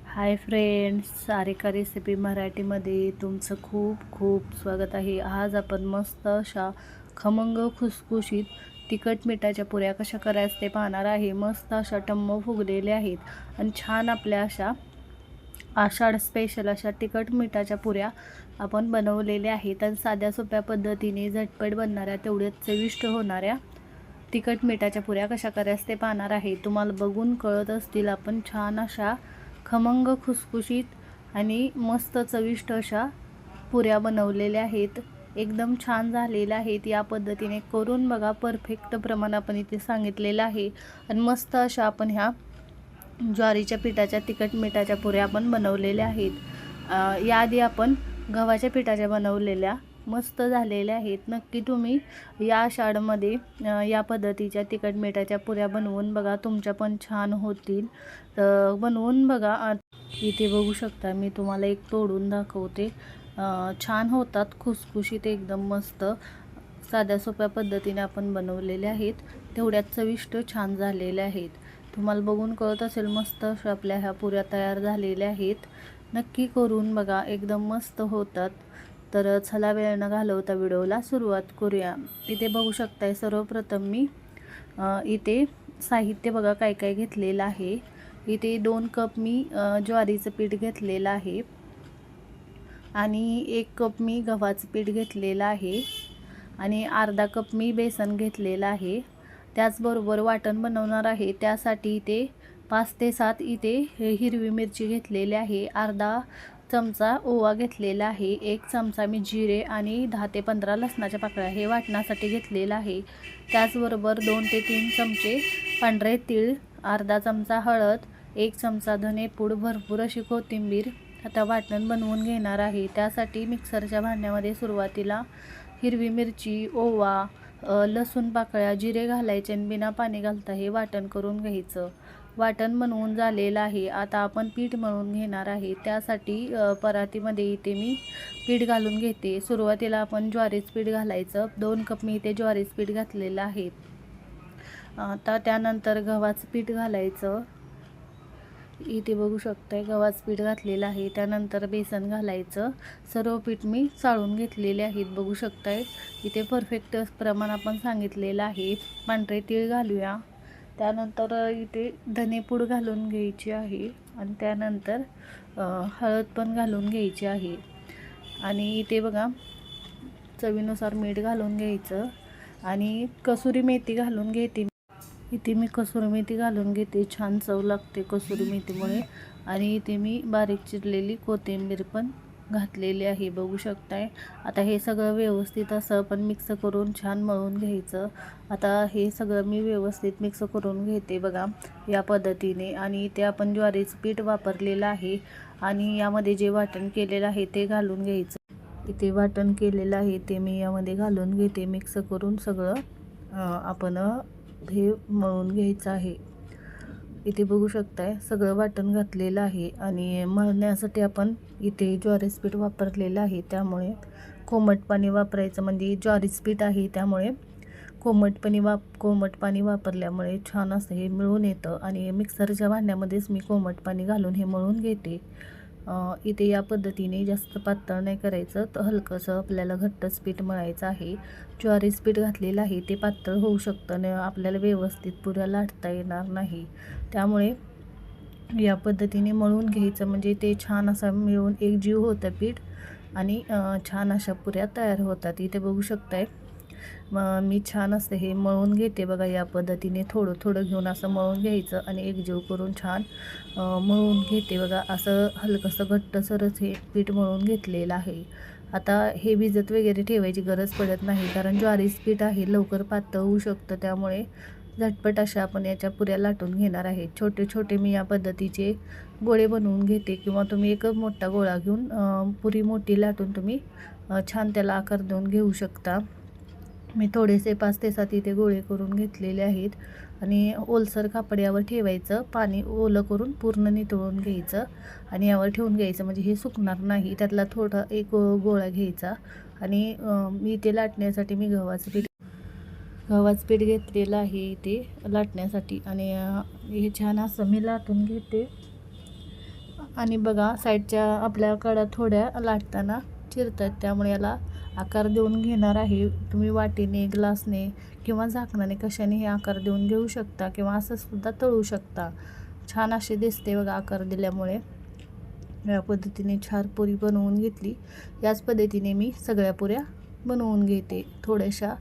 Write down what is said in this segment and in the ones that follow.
Hi friends, Sarika recipe मराठीमध्ये तुमचं खूप खूप स्वागत आहे। आज आपण मस्त अशा खमंग खुसखुशीत तिखट मिठाच्या पुऱ्या कशा करायचं ते पाहणार आहे। मस्त अशा टम्म फुगलेल्या आहेत आणि छान आपल्या अशा आषाढ स्पेशल अशा तिखट मिठाच्या पुऱ्या आपण बनवलेल्या आहेत आणि साध्या सोप्या पद्धतीने झटपट बनणाऱ्या तेवढ्याच चविष्ट होणाऱ्या तिखट मिठाच्या पुऱ्या कशा करायचं ते पाहणार आहे। तुम्हाला बघून कळत असतील आपण छान अशा खमंग खुसखुशीत आणि मस्त चविष्ट अशा पुऱ्या बनवलेल्या आहेत। एकदम छान झालेल्या आहेत। या पद्धतीने करून बघा, परफेक्ट प्रमाण आपण इथे सांगितलेलं आहे आणि मस्त अशा आपण ह्या ज्वारीच्या पिठाच्या तिखट मिठाच्या पुऱ्या आपण बनवलेल्या आहेत। याआधी आपण गव्हाच्या पिठाच्या बनवलेल्या मस्त झालेल्या आहेत। नक्की तुम्ही या आषाढमध्ये या पद्धतीच्या तिखट मिठाच्या पुऱ्या बनवून बघा, तुमच्या पण छान होतील। तर बनवून बघा। इथे बघू शकता, मी तुम्हाला एक तोडून दाखवते। छान होतात, खुसखुशीत एकदम मस्त साध्या सोप्या पद्धतीने आपण बनवलेले आहेत, तेवढ्याच चविष्ट छान झालेल्या आहेत। तुम्हाला बघून कळत असेल मस्त अशा आपल्या ह्या पुऱ्या तयार झालेल्या आहेत। नक्की करून बघा, एकदम मस्त होतात। तर चला वेळ न घालवता व्हिडिओला सुरुवात करूया। इथे बघू शकताय, सर्वप्रथम मी इथे साहित्य बघा काय काय घेतलेलं आहे। इथे 2 कप मी ज्वारीचं पीठ घेतलेलं आहे आणि 1 कप मी गव्हाचं पीठ घेतलेलं आहे आणि अर्धा कप मी बेसन घेतलेलं आहे। त्याचबरोबर वाटण बनवणार आहे, त्यासाठी इथे 5 ते 7 इथे हिरवी मिरची घेतलेली आहे, अर्धा चमचा ओवा घेतलेला आहे, 1 चमचा मी जिरे आणि 10 ते 15 लसणाच्या पाकळ्या हे वाटण्यासाठी घेतलेलं आहे। त्याचबरोबर 2 ते 3 चमचे पांढरे तीळ, अर्धा चमचा हळद, 1 चमचा धनेपूड, भरपूर अशी कोथिंबीर आता वाटण बनवून घेणार आहे। त्यासाठी मिक्सरच्या भांड्यामध्ये सुरुवातीला हिरवी मिरची, ओवा, लसूण पाकळ्या, जिरे घालायचे आणि बिना पाणी घालता हे वाटण करून घ्यायचं। वाटण बनवून झालेलं आहे। आता आपण पीठ मळून घेणार आहे। त्यासाठी परातीमध्ये इथे मी पीठ घालून घेते। सुरुवातीला आपण ज्वारीचं पीठ घालायचं, 2 कप मी इथे ज्वारीचं पीठ घातलेलं आहे। आता त्यानंतर गव्हाचं पीठ घालायचं, इथे बघू शकताय गव्हाचं पीठ घातलेलं आहे। त्यानंतर बेसन घालायचं, सर्व पीठ मी चाळून घेतलेले आहेत। बघू शकताय इथे परफेक्ट प्रमाण आपण सांगितलेलं आहे। पांढरे तीळ घालूया, त्यानंतर इथे धनेपूड घालून घ्यायची आहे आणि त्यानंतर हळद पण घालून घ्यायची आहे आणि इथे बघा चवीनुसार मीठ घालून घ्यायचं आणि कसुरी मेथी घालून घेते। इथे मी कसुरी मेथी घालून घेते, छान चव लागते कसुरी मेथीमुळे। आणि इथे मी बारीक चिरलेली कोथिंबीर पण घातलेली आहे, बघू शकताय। आता हे सगळं व्यवस्थित असं आपण मिक्स करून छान मळून घ्यायचं। आता हे सगळं मी व्यवस्थित मिक्स करून घेते बघा या पद्धतीने। आणि इथे आपण ज्वारीचं पीठ वापरलेलं आहे आणि यामध्ये जे वाटण केलेलं आहे ते घालून घ्यायचं। इथे वाटण केलेलं आहे ते मी यामध्ये घालून घेते, मिक्स करून सगळं आपण हे मळून घ्यायचं आहे। इथे बघू शकताय सगळं वाटण घातलेलं आहे आणि मळण्यासाठी आपण इथे ज्वारीचं पीठ वापरलेलं आहे, त्यामुळे कोमट पाणी वापरायचं। म्हणजे ज्वारीचं पीठ आहे त्यामुळे कोमट पाणी वापरल्यामुळे छान असं हे मिळून येतं आणि मिक्सरच्या भांड्यामध्येच मी कोमट पाणी घालून हे मळून घेते। इथे या पद्धतीने जास्त पातळ नाही करायचं, तर हलकंसं आपल्याला घट्टच पीठ मळायचं आहे। ज्वारीचं पीठ घातलेलं आहे ते पातळ होऊ शकतं आणि आपल्याला व्यवस्थित पुऱ्या लाटता येणार नाही, त्यामुळे या पद्धतीने मळून घ्यायचं, म्हणजे ते छान असं मिळून एकजीव होतं पीठ आणि छान अशा पुऱ्या तयार होतात। इथे बघू शकताय मी छान असं हे मळून घेते बघा या पद्धतीने, थोडं थोडं घेऊन असं मळून घ्यायचं आणि एकजीव करून छान मळून घेते बघा। असं हलकंसं घट्टसरच हे पीठ मळून घेतलेलं आहे। आता हे भिजत वगैरे ठेवायची गरज पडत नाही, कारण ज्वारीचं पीठ आहे, लवकर पातळ होऊ शकतं, त्यामुळे झटपट अशा आपण याच्या पुऱ्या लाटून घेणार आहे। छोटे छोटे मी या पद्धतीचे गोळे बनवून घेते, किंवा तुम्ही एक मोठा गोळा घेऊन पुरी मोठी लाटून तुम्ही छान त्याला आकार देऊन घेऊ शकता। मी थोडेसे 5 ते 7 इथे गोळे करून घेतलेले आहेत आणि ओलसर कापड यावर ठेवायचं, पाणी ओलं करून पूर्ण नितळून घ्यायचं आणि यावर ठेवून घ्यायचं, म्हणजे हे सुकणार नाही। त्यातला थोडा एक गोळा घ्यायचा आणि मी इथे लाटण्यासाठी मी गव्हाचं पीठ घेतलेलं आहे इथे लाटण्यासाठी आणि हे छान असं मी लाटून घेते आणि बघा साईडच्या आपल्या कडा थोड्या लाटताना चिरतात, त्यामुळे याला आकार देऊन घेणार आहे. तुम्ही वाटीने, ग्लासने किंवा झाकणाने कशाने हे आकार देऊन घेऊ शकता किंवा असं सुद्धा तळू शकता. छान अशी दिसते बघा आकार दिल्यामुळे. या पद्धतीने 4 पुरी बनवून घेतली. याच पद्धतीने मी सगळ्या पुऱ्या बनवून घेते. थोड्याशा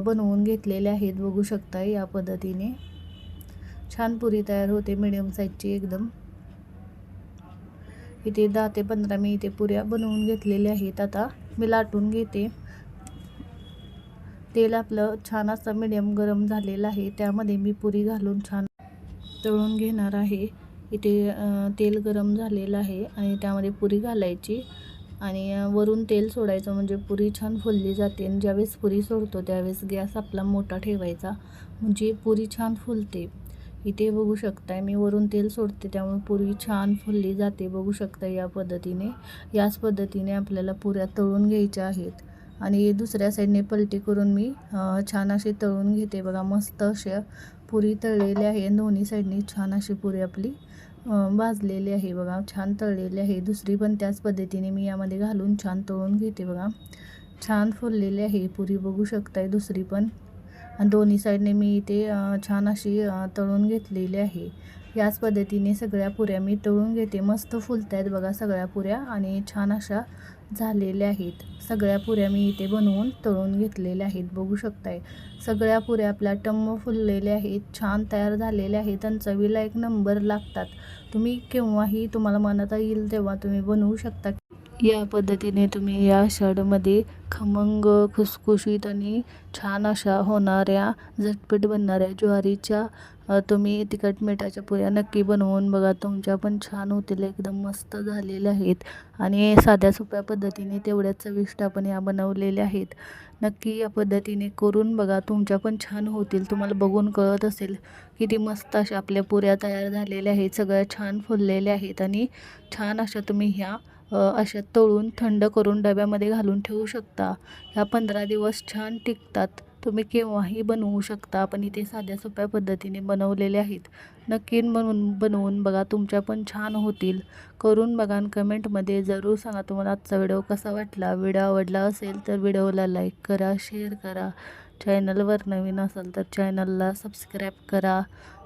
बनवून घेतलेल्या आहेत, बघू शकता. या पद्धतीने छान पुरी तयार होते मीडियम साईजची एकदम. इथे 10 ते 15 मी इथे पुऱ्या बनवून घेतलेल्या आहेत. आता मी लाटून घेते. तेल आपलं छान असं मीडियम गरम झालेलं आहे, त्यामध्ये मी पुरी घालून छान तळून घेणार आहे. इथे तेल गरम झालेलं आहे आणि त्यामध्ये पुरी घालायची आणि वरून तेल सोडायचं, म्हणजे पुरी छान फुलली जाते. आणि ज्यावेळेस पुरी सोडतो त्यावेळेस गॅस आपला मोठा ठेवायचा, म्हणजे पुरी छान फुलते. इथे बघू शकताय मी वरून तेल सोडते, त्यामुळे पुरी छान फुलली जाते, बघू शकता. या पद्धतीने याच पद्धतीने आपल्याला पुऱ्या तळून घ्यायच्या आहेत. आणि दुसऱ्या साईडने पलटी करून मी छान अशी तळून घेते बघा. मस्त अशा पुरी तळलेली आहे. दोन्ही साईडनी छान अशी पुरी आपली भाजलेली आहे बघा, छान तळलेली आहे. दुसरी पण त्याच पद्धतीने मी यामध्ये घालून छान तळून घेते बघा. छान फुललेली आहे पुरी, बघू शकताय दुसरी पण. आणि दोन्ही साईडने मी इथे छान अशी तळून घेतलेली आहे. याच पद्धतीने सगळ्या पुऱ्या मी तळून घेते. मस्त फुलत आहेत बघा सगळ्या पुऱ्या आणि छान अशा झालेल्या आहेत. सगळ्या पुऱ्या मी इथे बनवून तळून घेतलेल्या आहेत, बघू शकताय. सगळ्या पुऱ्या आपल्या टम्म फुललेल्या आहेत, छान तयार झालेल्या आहेत आणि चवीला एक नंबर लागतात. तुम्ही केव्हाही तुम्हाला मनात येईल तेव्हा तुम्ही बनवू शकता. या पद्धतीने तुम्ही या आषाढमध्ये खमंग, खुसखुशीत आणि छान अशा होणाऱ्या, झटपट बनणाऱ्या ज्वारीच्या तुम्ही तिखट मिठाच्या पुऱ्या नक्की बनवून बघा. तुमच्या पण छान होतील, एकदम मस्त झालेल्या आहेत. आणि साध्या सोप्या पद्धतीने तेवढ्याच चविष्ट आपण या बनवलेल्या आहेत. नक्की या पद्धतीने करून बघा, तुमच्या पण छान होतील. तुम्हाला बघून कळत असेल किती मस्त अशा आपल्या पुऱ्या तयार झालेल्या आहेत. सगळ्या छान फुललेल्या आहेत आणि छान अशा तुम्ही ह्या अशा तळून थंड करून डब्यामध्ये घालून ठेवू शकता. ह्या 15 दिवस छान टिकतात. तुम्ही केव्हाही बनवू शकता. आपण इथे साध्या सोप्या पद्धतीने बनवलेले आहेत. नक्की बनवून बघा, तुमच्या पण छान होतील. करून बघा आणि कमेंटमध्ये जरूर सांगा तुम्हाला आजचा व्हिडिओ कसा वाटला. व्हिडिओ आवडला असेल तर व्हिडिओला लाईक करा, शेअर करा. चॅनलवर नवीन असाल तर चॅनलला सबस्क्राईब करा,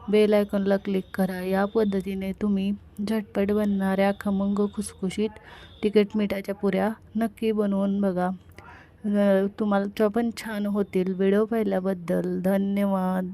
बेल आयकॉनला क्लिक करा. या पद्धतीने तुम्ही झटपट बनणाऱ्या खमंग, खुसखुशीत तिखट मिठाच्या पुऱ्या नक्की बनवून बघा. तुम्हाला पण छान होतील. व्हिडिओ पाहिल्याबद्दल धन्यवाद.